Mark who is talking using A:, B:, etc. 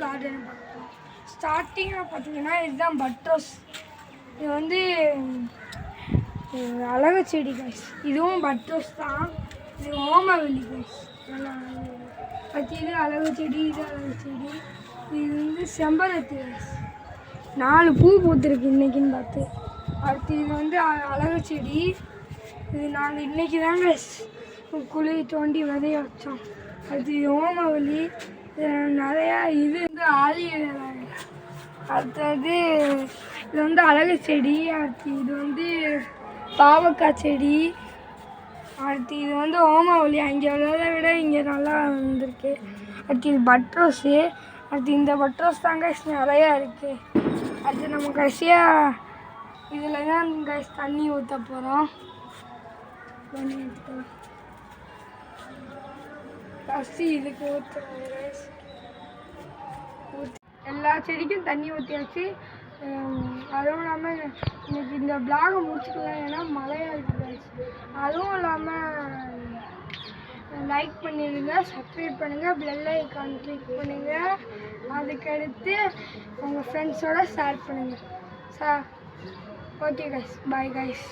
A: Garden பார்க்கலாம். ஸ்டார்டிங்காக பார்த்தீங்கன்னா இதுதான் பட்ரோஸ். இது வந்து அழகு செடி கைஸ். இதுவும் பட்ரோஸ் தான். இது ஓமவல்லி கைஸ். நல்லா பற்றி இது அழகு செடி, இது அழகு செடி. இது வந்து செம்பருத்தி கைஸ். 4 பூ பூத்துருக்கு இன்றைக்கின்னு பார்த்து. அடுத்து இது வந்து அழகு செடி. இது நாங்கள் இன்றைக்கி தாங்க குழி தோண்டி விதைய வச்சோம். அடுத்து இது ஓமவல்லி. நிறையா இது வந்து ஆலிவேரா. அடுத்தது இது வந்து அழகு செடி. அடுத்து இது வந்து பாவக்காய் செடி. அடுத்து இது வந்து ஓமவல்லி. அங்கே உள்ளதை விட இங்கே நல்லா வந்திருக்கு. அடுத்து இது பட்ரோஸு. அடுத்து இந்த பட்ரோஸ் தாங்க நிறையா இருக்குது. அடுத்து நம்ம கடைசியாக இதில் தான் கைஸ் தண்ணி ஊற்ற போகிறோம். ஃபஸ்ட்டு இதுக்கு ஊற்றுறோம் கைஸ். எல்லா செடிக்கும் தண்ணி ஊற்றியாச்சு. அதுவும் இல்லாமல் இன்னைக்கு இந்த பிளாகை முடிச்சுக்கலாம், ஏன்னா மழையாக இருக்குது. அதுவும் இல்லாமல் லைக் பண்ணிடுங்க, சப்ஸ்கிரைப் பண்ணுங்கள், பெல் ஐக்கான் கிளிக் பண்ணுங்கள். அதுக்கடுத்து உங்கள் ஃப்ரெண்ட்ஸோடு ஷேர் பண்ணுங்கள். Okay guys, bye guys.